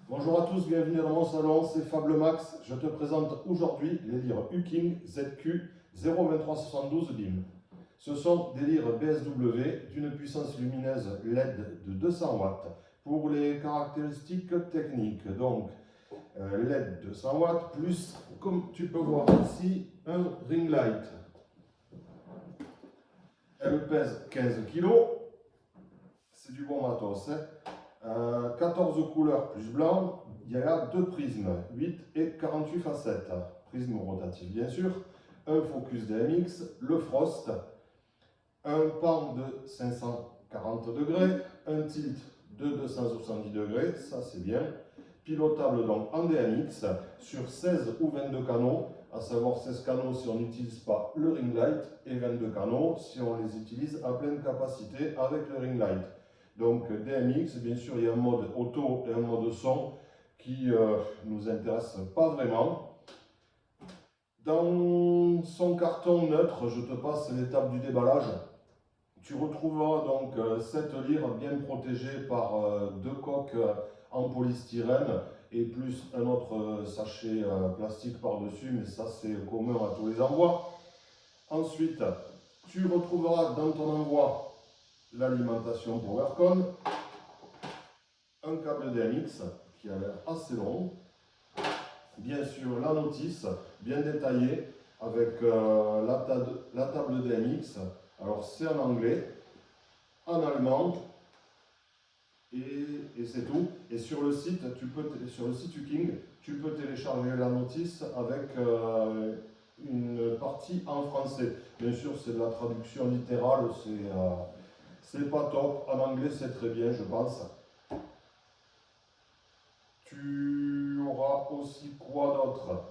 Bonjour à tous, bienvenue dans mon salon, c'est Fable Max. Je te présente aujourd'hui les lyres Uking ZQ 02372 BIM. Ce sont des lyres BSW d'une puissance lumineuse LED de 200 watts. Pour les caractéristiques techniques, donc LED 200 watts plus, comme tu peux voir ici, un ring light. Elle pèse 15 kg, c'est du bon matos. 14 couleurs plus blanc, il y a deux prismes, 8 et 48 facettes. Prisme rotatif bien sûr, un focus DMX, le Frost, un pan de 540 degrés, un tilt de 270 degrés, ça c'est bien. Pilotable donc en DMX sur 16 ou 22 canaux, à savoir 16 canaux si on n'utilise pas le ring light et 22 canaux si on les utilise à pleine capacité avec le ring light. Donc DMX, bien sûr, il y a un mode auto et un mode son qui nous intéresse pas vraiment. Dans son carton neutre, je te passe l'étape du déballage. Tu retrouveras donc cette lyre bien protégée par deux coques en polystyrène et plus un autre sachet plastique par-dessus, mais ça c'est commun à tous les envois. Ensuite, tu retrouveras dans ton envoi l'alimentation PowerCon, un câble DMX qui a l'air assez long, bien sûr la notice bien détaillée avec la table DMX, alors c'est en anglais, en allemand et c'est tout. Et sur le site, sur le site Uking, tu peux télécharger la notice avec une partie en français. Bien sûr c'est de la traduction littérale, c'est pas top, en anglais c'est très bien je pense. Tu auras aussi quoi d'autre?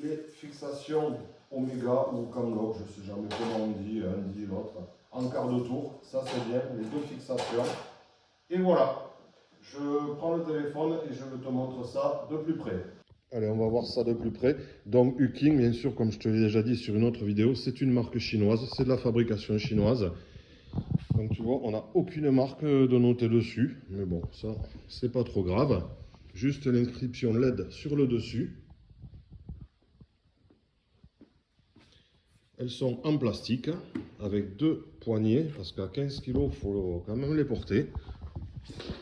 Les fixations oméga ou camlock, je ne sais jamais comment on dit, un dit l'autre, en quart de tour, ça c'est bien, les deux fixations. Et voilà, je prends le téléphone et je te montre ça de plus près. Allez, on va voir ça de plus près. Donc Uking, bien sûr, comme je te l'ai déjà dit sur une autre vidéo, c'est une marque chinoise, c'est de la fabrication chinoise. Donc tu vois, on n'a aucune marque de notée dessus, mais bon, ça, c'est pas trop grave. Juste l'inscription LED sur le dessus. Elles sont en plastique, avec deux poignées, parce qu'à 15 kg, il faut quand même les porter.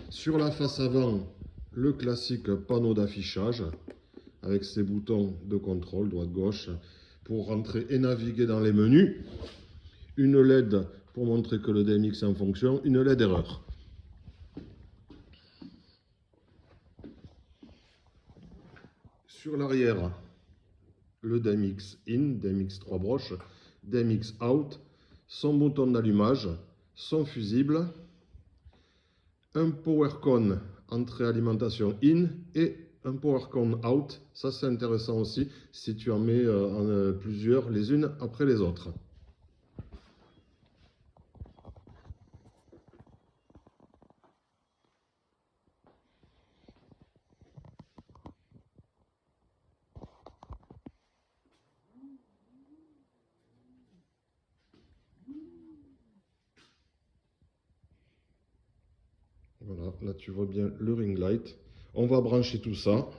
Sur la face avant, le classique panneau d'affichage, avec ses boutons de contrôle, droite-gauche, pour rentrer et naviguer dans les menus. Une LED pour montrer que le DMX est en fonction, une LED erreur. Sur l'arrière, le DMX in, DMX 3 broches, DMX out, son bouton d'allumage, son fusible, un PowerCon entrée alimentation in et un PowerCon out. Ça c'est intéressant aussi si tu en mets plusieurs les unes après les autres. Voilà, là tu vois bien le ring light. On va brancher tout ça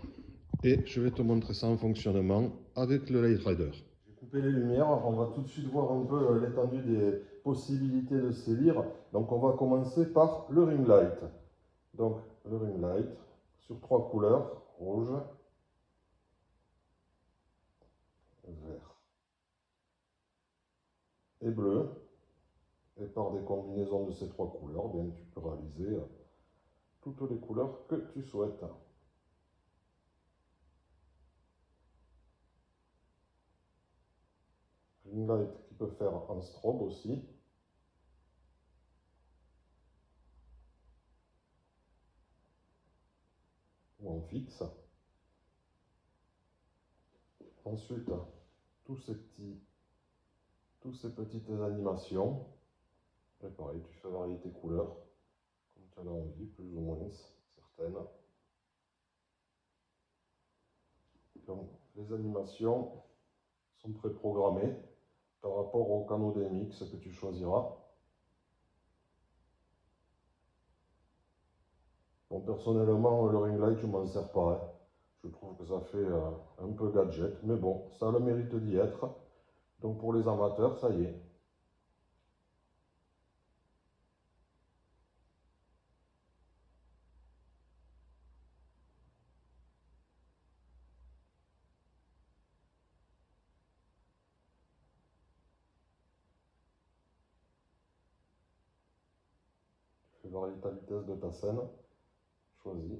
et je vais te montrer ça en fonctionnement avec le Light Rider. J'ai coupé les lumières, on va tout de suite voir un peu l'étendue des possibilités de ces lyres. Donc on va commencer par le ring light. Donc le ring light sur trois couleurs, rouge, vert et bleu. Et par des combinaisons de ces trois couleurs, bien, tu peux réaliser toutes les couleurs que tu souhaites. Ring light qui peut faire en strobe aussi. Ou en fixe. Ensuite, toutes ces petites animations. Et pareil, tu fais varier tes couleurs, comme tu en as envie, plus ou moins, certaines. Donc, les animations sont préprogrammées par rapport au canal DMX que tu choisiras. Bon, Bon, personnellement, le ring light, je m'en sers pas, hein. Je trouve que ça fait un peu gadget, mais bon, ça a le mérite d'y être. Donc pour les amateurs, ça y est. Tu fais varier ta vitesse de ta scène. Choisis.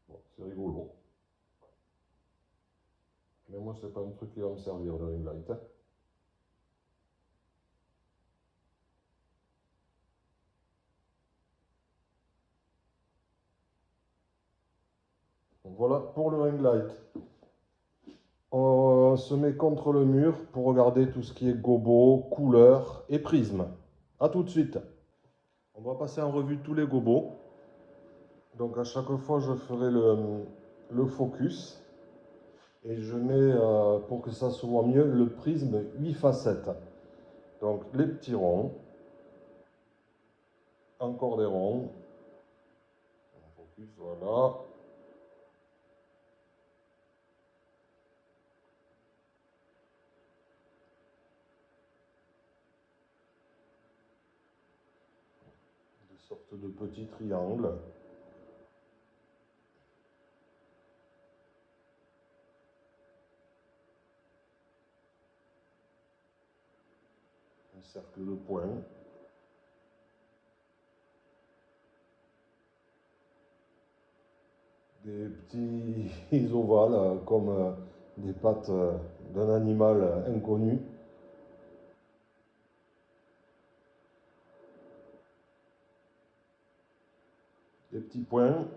Bon, c'est rigolo. Mais moi, c'est pas un truc qui va me servir, le ring light, hein. Donc voilà pour le ring light. On se met contre le mur pour regarder tout ce qui est gobo, couleurs et prismes. A tout de suite. On va passer en revue tous les gobos. Donc à chaque fois, je ferai le focus. Et je mets, pour que ça se voit mieux, le prisme 8 facettes. Donc les petits ronds, encore des ronds. Focus, voilà. Des sortes de petits triangles. Un cercle de points. Des petits ovales comme des pattes d'un animal inconnu. Des petits points.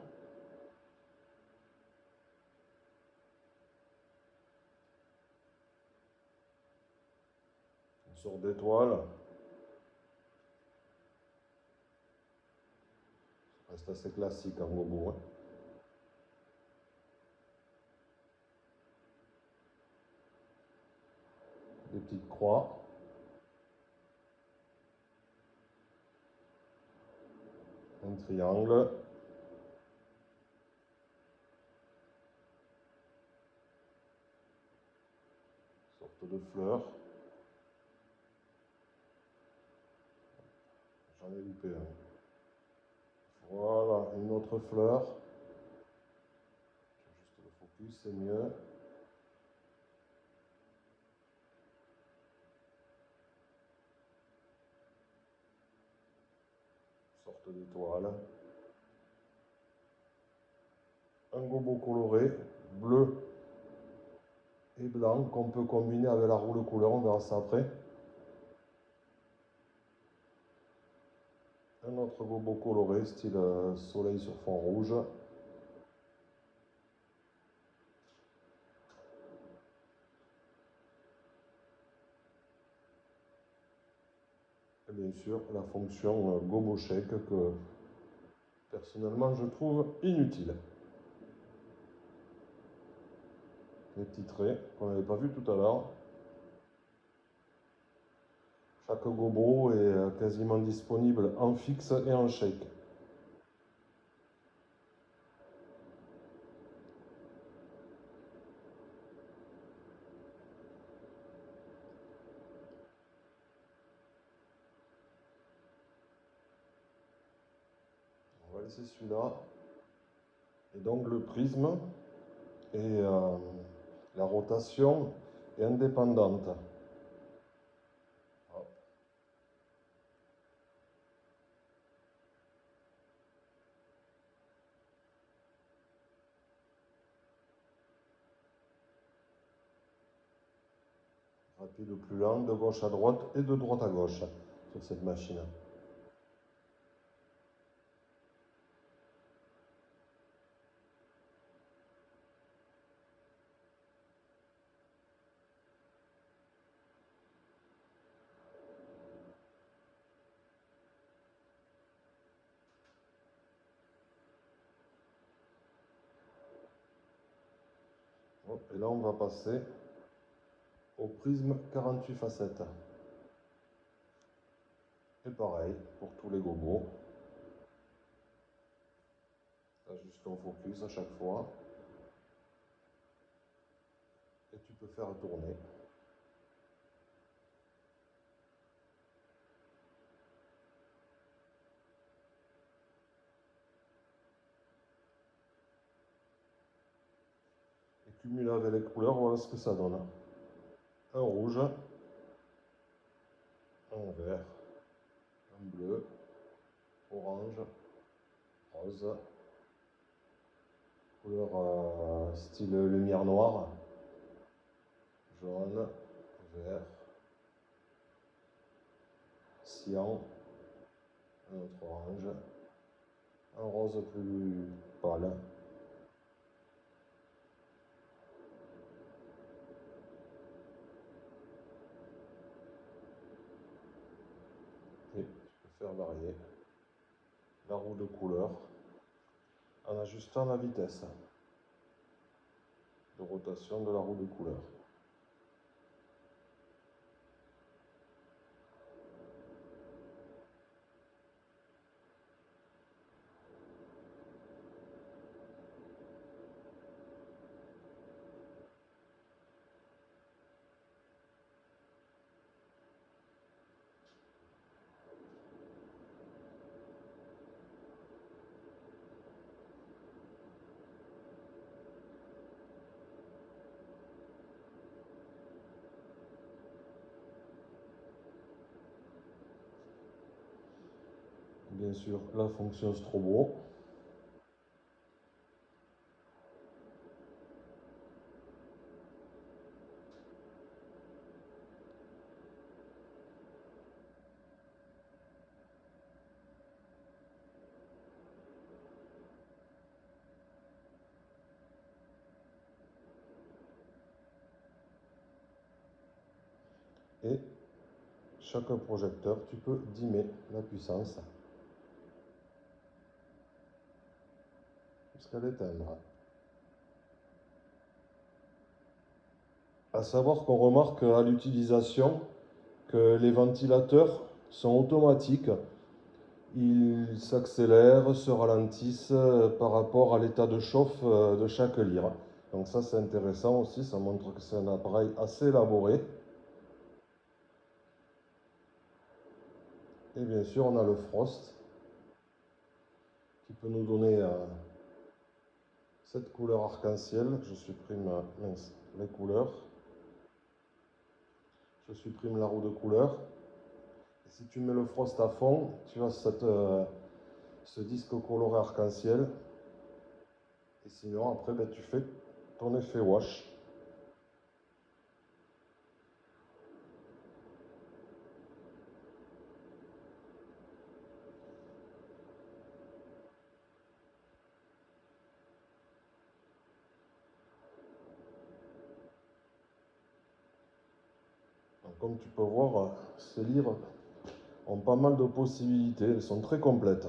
Une sorte d'étoile. Ça reste assez classique en gobo, hein. Des petites croix. Un triangle. Une sorte de fleur. J'en ai loupé un. Voilà, une autre fleur. Juste le focus, c'est mieux. Une sorte d'étoile. Un gobo coloré, bleu et blanc, qu'on peut combiner avec la roue de couleur, on verra ça après. Un autre gobo coloré, style soleil sur fond rouge. Et bien sûr, la fonction gobo shake que personnellement je trouve inutile. Les petits traits qu'on n'avait pas vu tout à l'heure. Chaque gobo est quasiment disponible en fixe et en shake. On va laisser celui-là. Et donc le prisme et la rotation est indépendante. Rapide ou plus lent, de gauche à droite et de droite à gauche sur cette machine. Et là, on va passer au prisme 48 facettes. Et pareil pour tous les gobos. Ajuste ton focus à chaque fois. Et tu peux faire tourner. Et cumuler avec les couleurs, voilà ce que ça donne. Un rouge, un vert, un bleu, orange, rose, couleur style lumière noire, jaune, vert, cyan, un autre orange, un rose plus pâle. Et tu peux faire varier la roue de couleur en ajustant la vitesse de rotation de la roue de couleur. Bien sûr, la fonction strobo. Et chaque projecteur, tu peux dimmer la puissance jusqu'à l'éteindre. À savoir qu'on remarque à l'utilisation que les ventilateurs sont automatiques. Ils s'accélèrent, se ralentissent par rapport à l'état de chauffe de chaque lyre. Donc ça c'est intéressant aussi, ça montre que c'est un appareil assez élaboré. Et bien sûr on a le Frost qui peut nous donner cette couleur arc-en-ciel. Je supprime les couleurs. Je supprime la roue de couleur. Et si tu mets le Frost à fond, tu as ce disque coloré arc-en-ciel. Et sinon, après, ben, tu fais ton effet wash. Donc, comme tu peux voir, ces lyres ont pas mal de possibilités. Elles sont très complètes.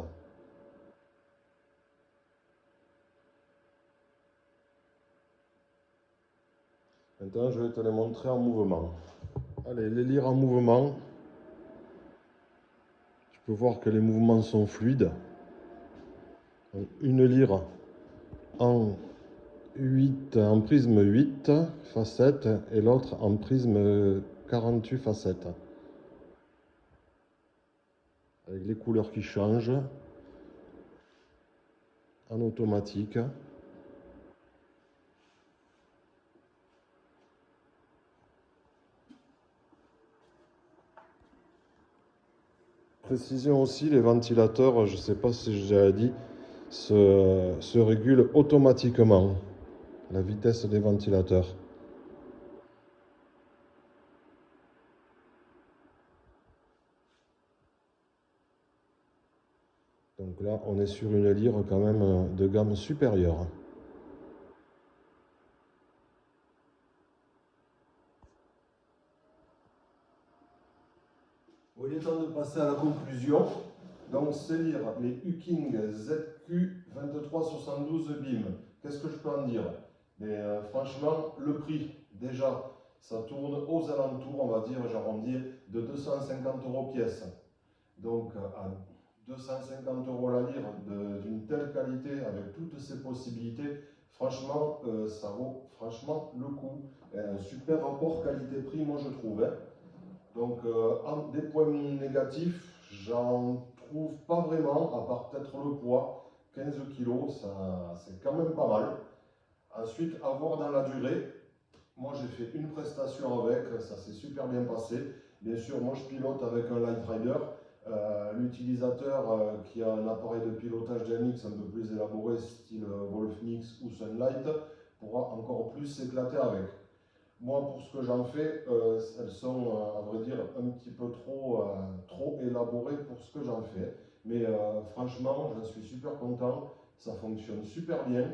Maintenant, je vais te les montrer en mouvement. Allez, les lyres en mouvement. Tu peux voir que les mouvements sont fluides. Donc, une lyre en prisme 8 facettes et l'autre en prisme 48 facettes. Avec les couleurs qui changent en automatique. Précision aussi, les ventilateurs, je ne sais pas si j'ai déjà dit, se régulent automatiquement la vitesse des ventilateurs. Donc là, on est sur une lyre quand même de gamme supérieure. Bon, il est temps de passer à la conclusion. Donc, ces lyres, les Huking ZQ2372 BIM. Qu'est-ce que je peux en dire? Mais franchement, le prix, déjà, ça tourne aux alentours, on va dire, j'arrondis, de 250 € pièce. Donc à 250 € la livre d'une telle qualité, avec toutes ces possibilités, franchement, ça vaut franchement le coup. Un super rapport qualité-prix, moi je trouve. Hein. Donc, des points négatifs, j'en trouve pas vraiment, à part peut-être le poids. 15 kilos, c'est quand même pas mal. Ensuite, à voir dans la durée. Moi, j'ai fait une prestation avec, ça s'est super bien passé. Bien sûr, moi, je pilote avec un Light Rider. L'utilisateur qui a un appareil de pilotage DMX un peu plus élaboré, style Wolfmix ou Sunlight, pourra encore plus s'éclater avec. Moi, pour ce que j'en fais, elles sont, à vrai dire, un petit peu trop élaborées pour ce que j'en fais. Mais franchement, j'en suis super content. Ça fonctionne super bien.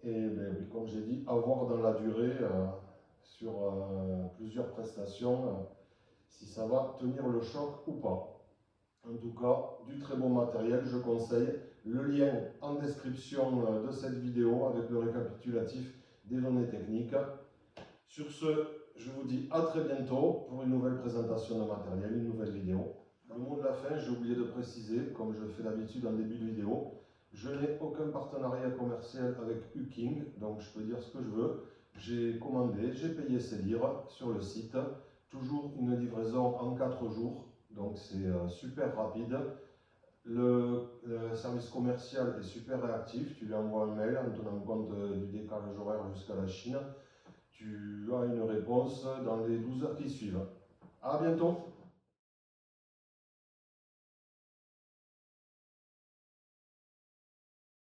Et ben, oui, comme j'ai dit, avoir dans la durée, sur plusieurs prestations, si ça va tenir le choc ou pas. En tout cas, du très bon matériel, je conseille. Le lien en description de cette vidéo avec le récapitulatif des données techniques. Sur ce, je vous dis à très bientôt pour une nouvelle présentation de matériel, une nouvelle vidéo. Le mot de la fin, j'ai oublié de préciser, comme je le fais d'habitude en début de vidéo, je n'ai aucun partenariat commercial avec Uking, donc je peux dire ce que je veux. J'ai commandé, j'ai payé ces livres sur le site, toujours une livraison en 4 jours, donc c'est super rapide. Le service commercial est super réactif, tu lui envoies un mail en tenant compte du décalage horaire jusqu'à la Chine. Tu as une réponse dans les 12 heures qui suivent. À bientôt!